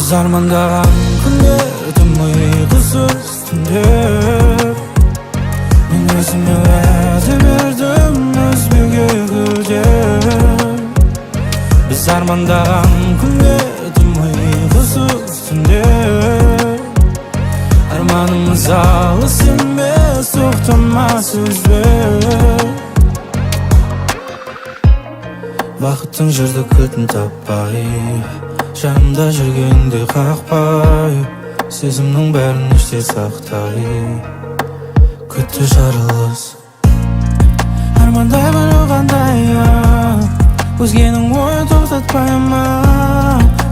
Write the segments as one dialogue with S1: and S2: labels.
S1: Biz armandаған күндер, тым ұйқысыз түндер. Мен өзіме уәде бердім үзбеуге күдер. Biz armandаған күндер, тым ұйқысыз түндер. Арманымыз алыс емес, тоқтамас үзбеу. Бақыттың жүрді кілтін таппай, жанымда жүргенде қақпай, сезімнің бәрін іште сақтай, күтті жарылыс. Армандай білу қандай, өзгенің ойын тоқтатпай ма,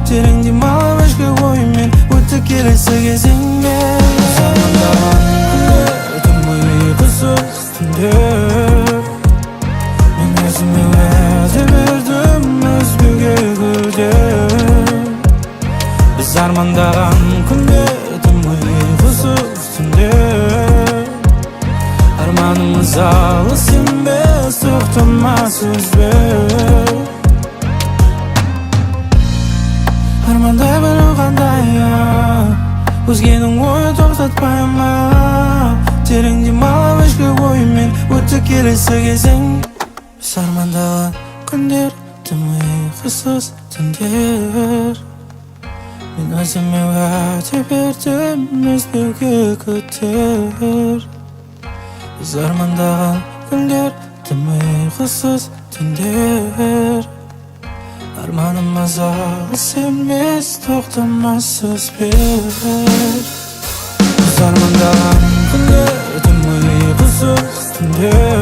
S1: терең демалып ішкі оймен өтті келесі кезеңге. Армандаған күндер, тым ұйқысыз түндер. Мен өзіме уәде бердім үзбеуге күдер. Біз армандаған күндер, тым ұйқысыз түндер. Арманымыз алыс емес, тоқтамас үзбеу. Армандай білу қандай, өзгенің ойын тоқтатпай ма, терең демалып ішкі оймен өтті келесі кезең. Біз армандаған күндер, тым ұйқысыз түндер. Мен өзіме уәде бердім үзбеуге күтер. Біз армандаған күндер, тым ұйқысыз түндер. Арманымыз алыс емес, тоқтамас үзбеу. Biz armandаған күндер, тым ұйқысыз түндер.